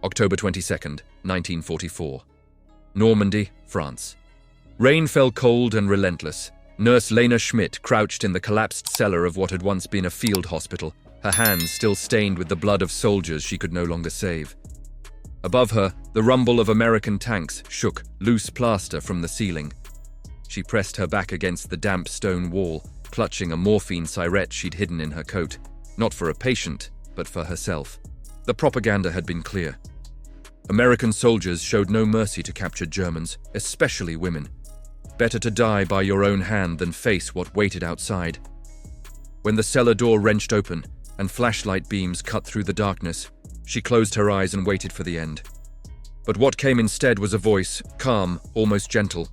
October 22nd, 1944. Normandy, France. Rain fell cold and relentless. Nurse Lena Schmidt crouched in the collapsed cellar of what had once been a field hospital, her hands still stained with the blood of soldiers she could no longer save. Above her, the rumble of American tanks shook loose plaster from the ceiling. She pressed her back against the damp stone wall, clutching a morphine syrette she'd hidden in her coat, not for a patient, but for herself. The propaganda had been clear. American soldiers showed no mercy to captured Germans, especially women. Better to die by your own hand than face what waited outside. When the cellar door wrenched open and flashlight beams cut through the darkness, she closed her eyes and waited for the end. But what came instead was a voice, calm, almost gentle.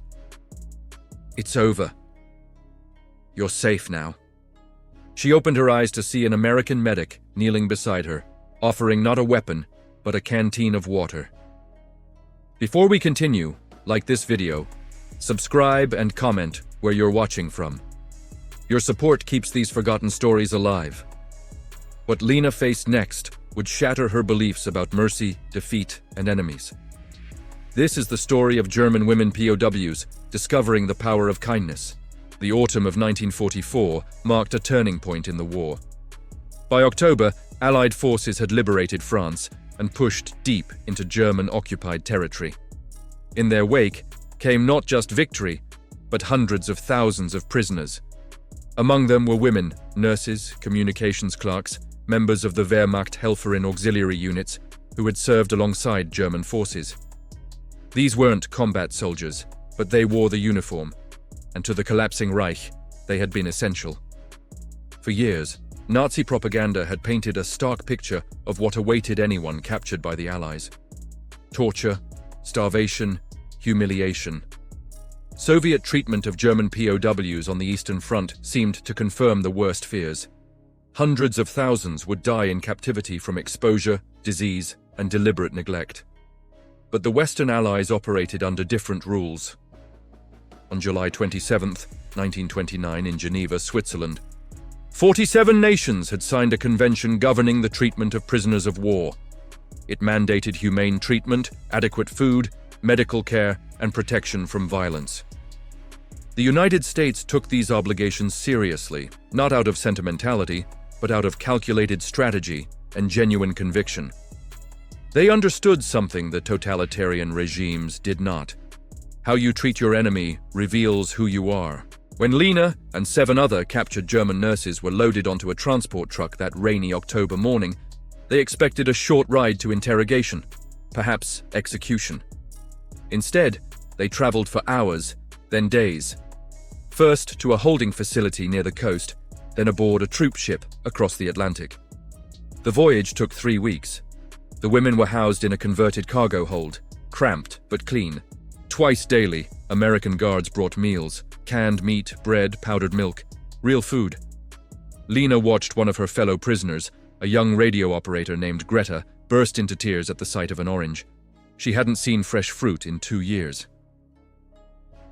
"It's over. You're safe now." She opened her eyes to see an American medic kneeling beside her, offering not a weapon, but a canteen of water. Before we continue, like this video, subscribe and comment where you're watching from. Your support keeps these forgotten stories alive. What Lena faced next would shatter her beliefs about mercy, defeat, and enemies. This is the story of German women POWs discovering the power of kindness. The autumn of 1944 marked a turning point in the war. By October, Allied forces had liberated France and pushed deep into German-occupied territory. In their wake came not just victory, but hundreds of thousands of prisoners. Among them were women, nurses, communications clerks, members of the Wehrmacht Helferin auxiliary units who had served alongside German forces. These weren't combat soldiers, but they wore the uniform, and to the collapsing Reich, they had been essential. For years, Nazi propaganda had painted a stark picture of what awaited anyone captured by the Allies. Torture, starvation, humiliation. Soviet treatment of German POWs on the Eastern Front seemed to confirm the worst fears. Hundreds of thousands would die in captivity from exposure, disease, and deliberate neglect. But the Western Allies operated under different rules. On July 27, 1929, in Geneva, Switzerland, 47 nations had signed a convention governing the treatment of prisoners of war. It mandated humane treatment, adequate food, medical care, and protection from violence. The United States took these obligations seriously, not out of sentimentality, but out of calculated strategy and genuine conviction. They understood something that totalitarian regimes did not. How you treat your enemy reveals who you are. When Lena and 7 other captured German nurses were loaded onto a transport truck that rainy October morning, they expected a short ride to interrogation, perhaps execution. Instead, they traveled for hours, then days. First to a holding facility near the coast, then aboard a troop ship across the Atlantic. The voyage took 3 weeks. The women were housed in a converted cargo hold, cramped but clean. Twice daily, American guards brought meals, canned meat, bread, powdered milk, real food. Lena watched one of her fellow prisoners, a young radio operator named Greta, burst into tears at the sight of an orange. She hadn't seen fresh fruit in 2 years.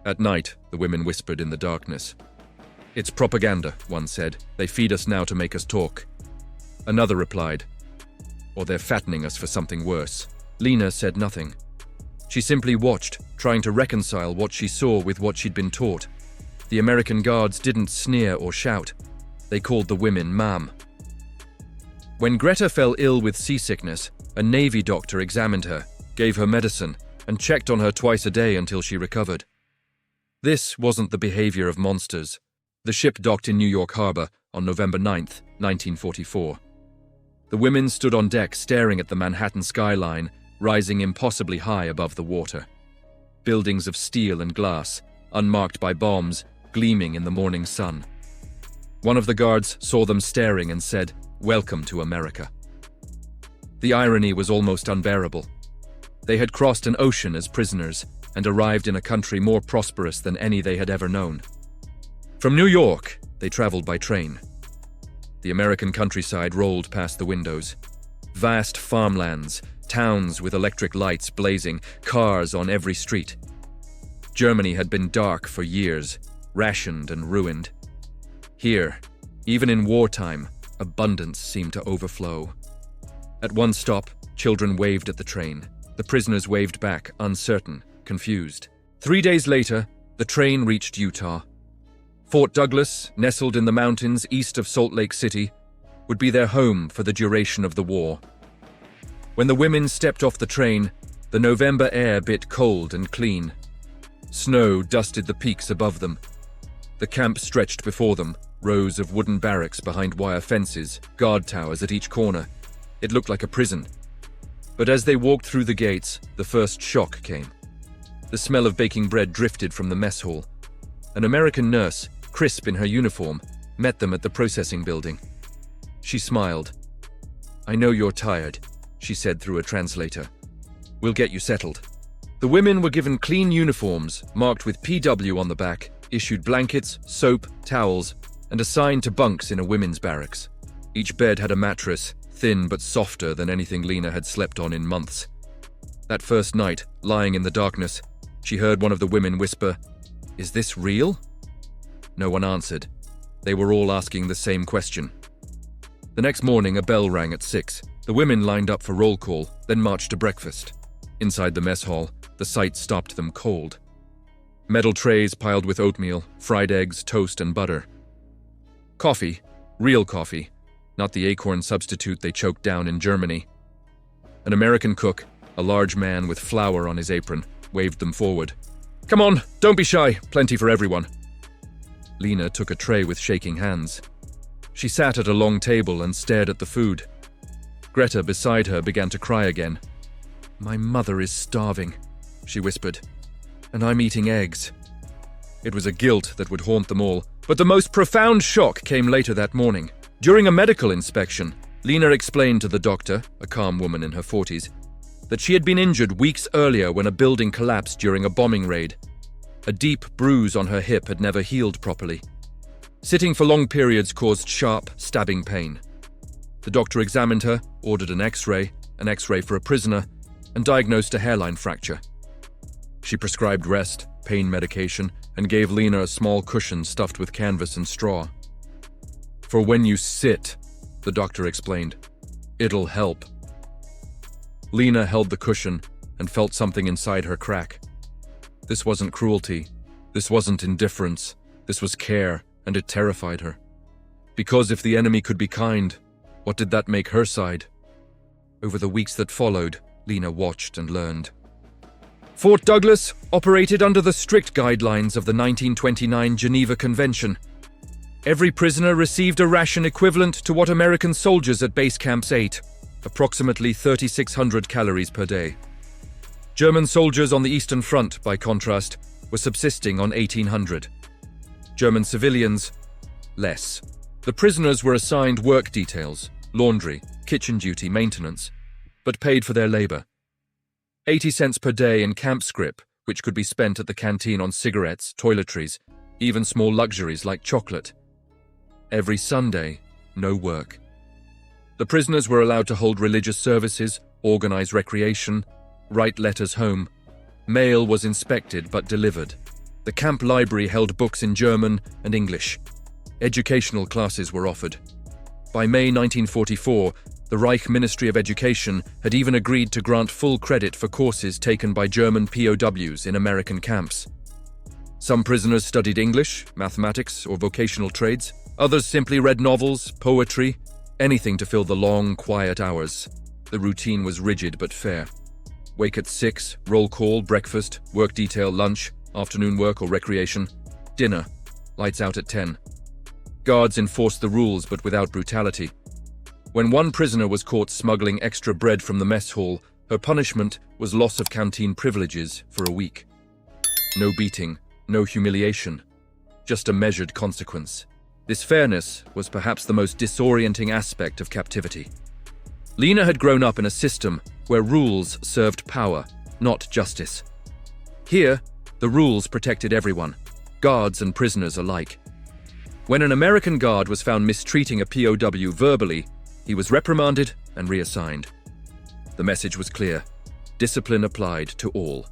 At night, the women whispered in the darkness. "It's propaganda," one said. "They feed us now to make us talk." Another replied, "Or they're fattening us for something worse." Lena said nothing. She simply watched, trying to reconcile what she saw with what she'd been taught. The American guards didn't sneer or shout. They called the women ma'am. When Greta fell ill with seasickness, a Navy doctor examined her, gave her medicine, and checked on her twice a day until she recovered. This wasn't the behavior of monsters. The ship docked in New York Harbor on November 9, 1944. The women stood on deck staring at the Manhattan skyline, rising impossibly high above the water. Buildings of steel and glass, unmarked by bombs, gleaming in the morning sun. One of the guards saw them staring and said, "Welcome to America." The irony was almost unbearable. They had crossed an ocean as prisoners and arrived in a country more prosperous than any they had ever known. From New York, they traveled by train. The American countryside rolled past the windows. Vast farmlands, towns with electric lights blazing, cars on every street. Germany had been dark for years, rationed and ruined. Here, even in wartime, abundance seemed to overflow. At one stop, Children waved at the train. The prisoners waved back, uncertain, confused. 3 days later, the train reached Utah. Fort Douglas, nestled in the mountains east of Salt Lake City, would be their home for the duration of the war. When the women stepped off the train, the November air bit cold and clean. Snow dusted the peaks above them. The camp stretched before them, rows of wooden barracks behind wire fences, guard towers at each corner. It looked like a prison. But as they walked through the gates, the first shock came. The smell of baking bread drifted from the mess hall. An American nurse, crisp in her uniform, met them at the processing building. She smiled. "I know you're tired," she said through a translator. "We'll get you settled." The women were given clean uniforms, marked with PW on the back, issued blankets, soap, towels, and assigned to bunks in a women's barracks. Each bed had a mattress, thin but softer than anything Lena had slept on in months. That first night, lying in the darkness, she heard one of the women whisper, "Is this real?" No one answered. They were all asking the same question. The next morning, a bell rang at 6. The women lined up for roll call, then marched to breakfast. Inside the mess hall, the sight stopped them cold. Metal trays piled with oatmeal, fried eggs, toast, and butter. Coffee, real coffee, not the acorn substitute they choked down in Germany. An American cook, a large man with flour on his apron, waved them forward. "Come on, don't be shy, plenty for everyone." Lena took a tray with shaking hands. She sat at a long table and stared at the food. Greta beside her began to cry again. "My mother is starving," she whispered, "and I'm eating eggs." It was a guilt that would haunt them all, but the most profound shock came later that morning. During a medical inspection, Lena explained to the doctor, a calm woman in her 40s, that she had been injured weeks earlier when a building collapsed during a bombing raid. A deep bruise on her hip had never healed properly. Sitting for long periods caused sharp, stabbing pain. The doctor examined her, ordered an X-ray for a prisoner, and diagnosed a hairline fracture. She prescribed rest, pain medication, and gave Lena a small cushion stuffed with canvas and straw. "For when you sit," the doctor explained, "it'll help." Lena held the cushion and felt something inside her crack. This wasn't cruelty. This wasn't indifference. This was care, and it terrified her. Because if the enemy could be kind, what did that make her side? Over the weeks that followed, Lena watched and learned. Fort Douglas operated under the strict guidelines of the 1929 Geneva Convention. Every prisoner received a ration equivalent to what American soldiers at base camps ate, approximately 3,600 calories per day. German soldiers on the Eastern Front, by contrast, were subsisting on 1,800. German civilians, less. The prisoners were assigned work details, laundry, kitchen duty, maintenance, but paid for their labor. 80 cents per day in camp scrip, which could be spent at the canteen on cigarettes, toiletries, even small luxuries like chocolate. Every Sunday, no work. The prisoners were allowed to hold religious services, organize recreation, write letters home. Mail was inspected but delivered. The camp library held books in German and English. Educational classes were offered. By May 1944, the Reich Ministry of Education had even agreed to grant full credit for courses taken by German POWs in American camps. Some prisoners studied English, mathematics, or vocational trades. Others simply read novels, poetry, anything to fill the long, quiet hours. The routine was rigid but fair. Wake at 6, roll call, breakfast, work detail, lunch, afternoon work or recreation, dinner, lights out at 10. Guards enforced the rules but without brutality. When one prisoner was caught smuggling extra bread from the mess hall, her punishment was loss of canteen privileges for a week. No beating, no humiliation, just a measured consequence. This fairness was perhaps the most disorienting aspect of captivity. Lena had grown up in a system where rules served power, not justice. Here, the rules protected everyone, guards and prisoners alike. When an American guard was found mistreating a POW verbally, he was reprimanded and reassigned. The message was clear: discipline applied to all.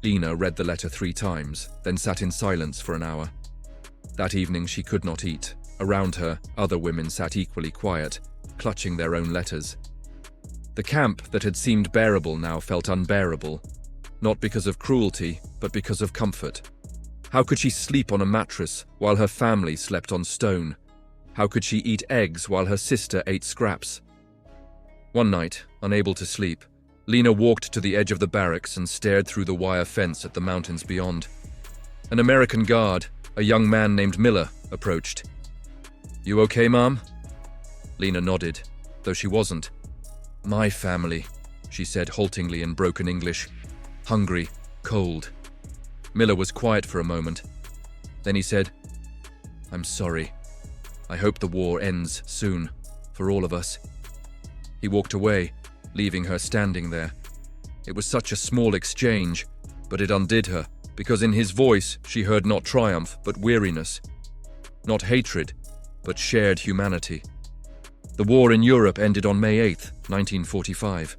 Lena read the letter 3 times, then sat in silence for an hour. That evening she could not eat. Around her, other women sat equally quiet, clutching their own letters. The camp that had seemed bearable now felt unbearable, not because of cruelty, but because of comfort. How could she sleep on a mattress while her family slept on stone? How could she eat eggs while her sister ate scraps? One night, unable to sleep, Lena walked to the edge of the barracks and stared through the wire fence at the mountains beyond. An American guard, a young man named Miller, approached. "You okay, Mom?" Lena nodded, though she wasn't. "My family," she said haltingly in broken English. "Hungry, cold." Miller was quiet for a moment. Then he said, "I'm sorry. I hope the war ends soon, for all of us." He walked away, leaving her standing there. It was such a small exchange, but it undid her, because in his voice she heard not triumph, but weariness. Not hatred, but shared humanity. The war in Europe ended on May 8, 1945.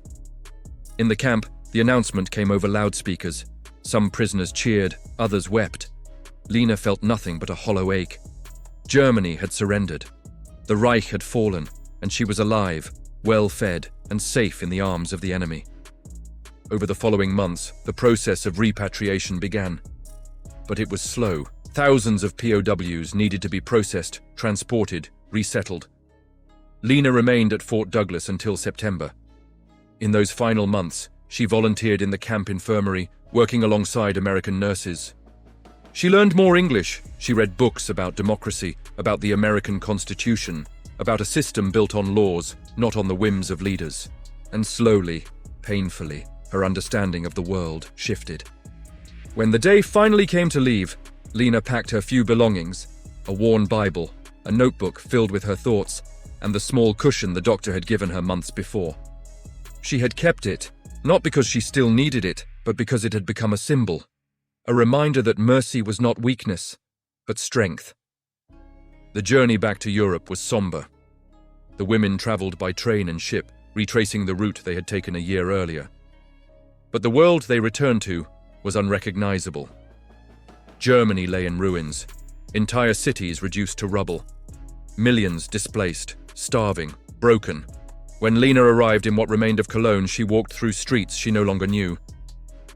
In the camp, the announcement came over loudspeakers. Some prisoners cheered, others wept. Lena felt nothing but a hollow ache. Germany had surrendered. The Reich had fallen, and she was alive, well-fed, and safe in the arms of the enemy. Over the following months, the process of repatriation began. But it was slow. Thousands of POWs needed to be processed, transported, resettled. Lena remained at Fort Douglas until September. In those final months, she volunteered in the camp infirmary, working alongside American nurses. She learned more English. She read books about democracy, about the American Constitution, about a system built on laws, not on the whims of leaders. And slowly, painfully, her understanding of the world shifted. When the day finally came to leave, Lena packed her few belongings, a worn Bible, a notebook filled with her thoughts, and the small cushion the doctor had given her months before. She had kept it, not because she still needed it, but because it had become a symbol, a reminder that mercy was not weakness, but strength. The journey back to Europe was somber. The women traveled by train and ship, retracing the route they had taken a year earlier. But the world they returned to was unrecognizable. Germany lay in ruins, entire cities reduced to rubble, millions displaced, starving, broken. When Lena arrived in what remained of Cologne, she walked through streets she no longer knew.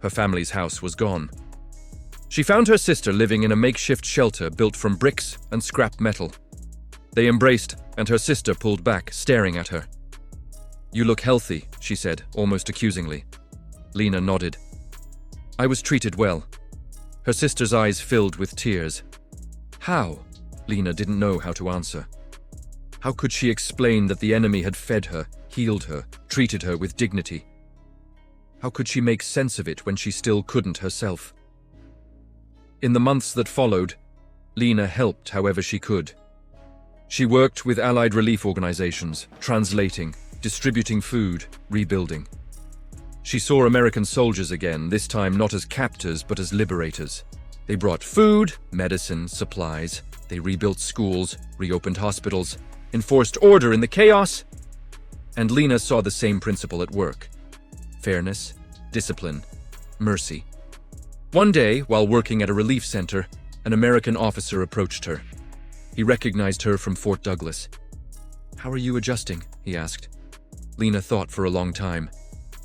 Her family's house was gone. She found her sister living in a makeshift shelter built from bricks and scrap metal. They embraced, and her sister pulled back, staring at her. "You look healthy," she said, almost accusingly. Lena nodded. "I was treated well." Her sister's eyes filled with tears. How? Lena didn't know how to answer. How could she explain that the enemy had fed her, healed her, treated her with dignity? How could she make sense of it when she still couldn't herself? In the months that followed, Lena helped however she could. She worked with Allied relief organizations, translating, distributing food, rebuilding. She saw American soldiers again, this time not as captors but as liberators. They brought food, medicine, supplies. They rebuilt schools, reopened hospitals, enforced order in the chaos. And Lena saw the same principle at work. Fairness, discipline, mercy. One day, while working at a relief center, an American officer approached her. He recognized her from Fort Douglas. "How are you adjusting?" he asked. Lena thought for a long time.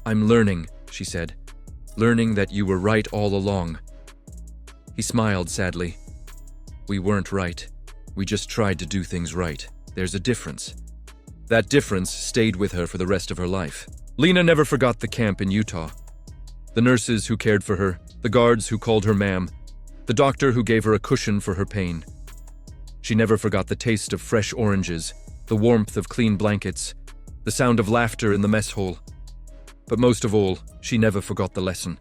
"I'm learning," she said. "Learning that you were right all along." He smiled sadly. "We weren't right. We just tried to do things right. There's a difference." That difference stayed with her for the rest of her life. Lena never forgot the camp in Utah. The nurses who cared for her, the guards who called her ma'am, the doctor who gave her a cushion for her pain. She never forgot the taste of fresh oranges, the warmth of clean blankets, the sound of laughter in the mess hall. But most of all, she never forgot the lesson.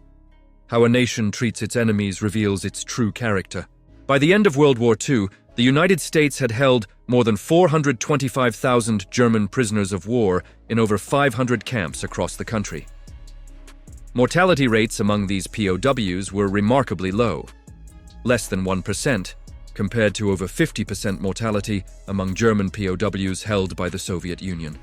How a nation treats its enemies reveals its true character. By the end of World War II, the United States had held more than 425,000 German prisoners of war in over 500 camps across the country. Mortality rates among these POWs were remarkably low, less than 1%, compared to over 50% mortality among German POWs held by the Soviet Union.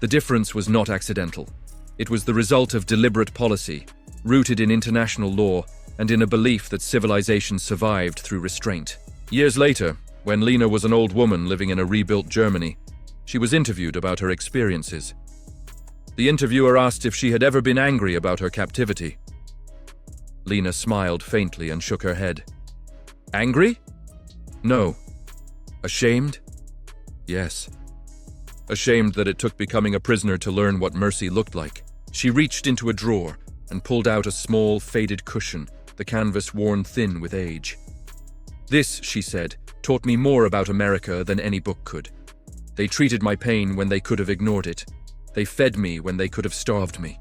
The difference was not accidental. It was the result of deliberate policy, rooted in international law and in a belief that civilization survived through restraint. Years later, when Lena was an old woman living in a rebuilt Germany, she was interviewed about her experiences. The interviewer asked if she had ever been angry about her captivity. Lena smiled faintly and shook her head. Angry? No. Ashamed? Yes. Ashamed that it took becoming a prisoner to learn what mercy looked like. She reached into a drawer and pulled out a small, faded cushion, the canvas worn thin with age. This, she said, taught me more about America than any book could. They treated my pain when they could have ignored it. They fed me when they could have starved me.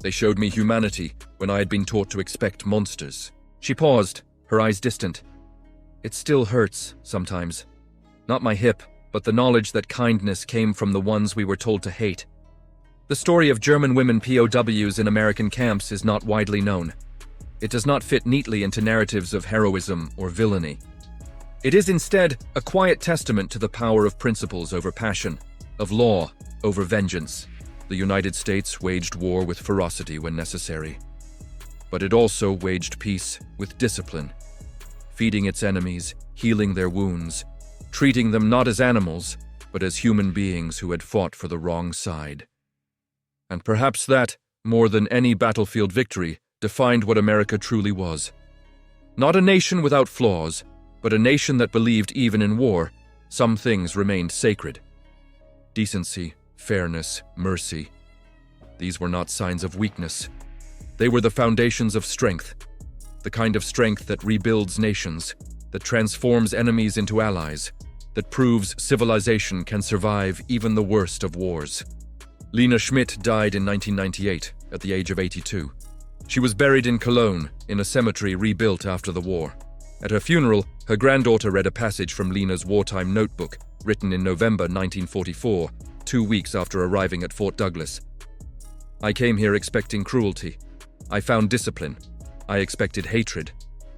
They showed me humanity when I had been taught to expect monsters. She paused, her eyes distant. It still hurts, sometimes. Not my hip, but the knowledge that kindness came from the ones we were told to hate. The story of German women POWs in American camps is not widely known. It does not fit neatly into narratives of heroism or villainy. It is instead a quiet testament to the power of principles over passion, of law over vengeance. The United States waged war with ferocity when necessary. But it also waged peace with discipline, feeding its enemies, healing their wounds, treating them not as animals, but as human beings who had fought for the wrong side. And perhaps that, more than any battlefield victory, defined what America truly was. Not a nation without flaws, but a nation that believed even in war, some things remained sacred. Decency, fairness, mercy. These were not signs of weakness. They were the foundations of strength, the kind of strength that rebuilds nations, that transforms enemies into allies, that proves civilization can survive even the worst of wars. Lena Schmidt died in 1998 at the age of 82. She was buried in Cologne, in a cemetery rebuilt after the war. At her funeral, her granddaughter read a passage from Lena's wartime notebook, written in November 1944, 2 weeks after arriving at Fort Douglas. I came here expecting cruelty. I found discipline. I expected hatred.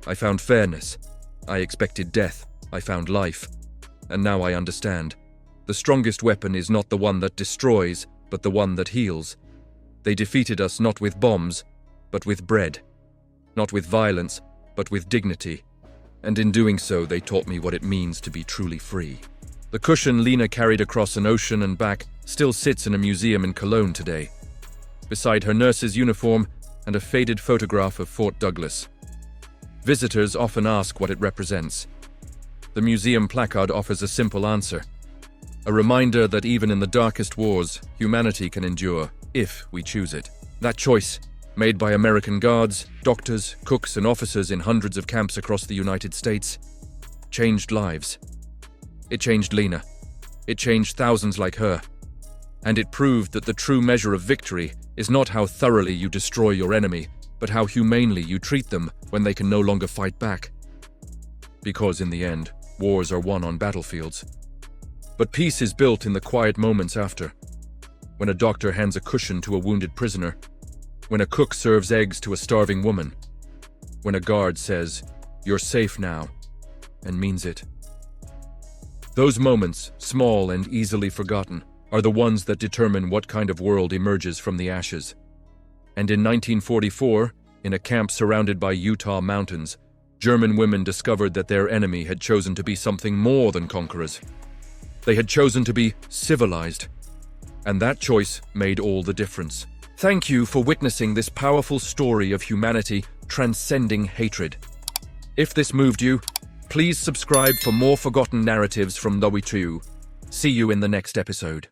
I found fairness. I expected death. I found life. And now I understand. The strongest weapon is not the one that destroys, but the one that heals. They defeated us not with bombs, but with bread. Not with violence, but with dignity. And in doing so, they taught me what it means to be truly free. The cushion Lena carried across an ocean and back still sits in a museum in Cologne today, beside her nurse's uniform and a faded photograph of Fort Douglas. Visitors often ask what it represents. The museum placard offers a simple answer. A reminder that even in the darkest wars, humanity can endure, if we choose it. That choice, made by American guards, doctors, cooks, and officers in hundreds of camps across the United States, changed lives. It changed Lena. It changed thousands like her. And it proved that the true measure of victory is not how thoroughly you destroy your enemy, but how humanely you treat them when they can no longer fight back. Because in the end, wars are won on battlefields. But peace is built in the quiet moments after. When a doctor hands a cushion to a wounded prisoner. When a cook serves eggs to a starving woman. When a guard says, "You're safe now," and means it. Those moments, small and easily forgotten, are the ones that determine what kind of world emerges from the ashes. And in 1944, in a camp surrounded by Utah mountains, German women discovered that their enemy had chosen to be something more than conquerors. They had chosen to be civilized. And that choice made all the difference. Thank you for witnessing this powerful story of humanity transcending hatred. If this moved you, please subscribe for more forgotten narratives from Lowitu. See you in the next episode.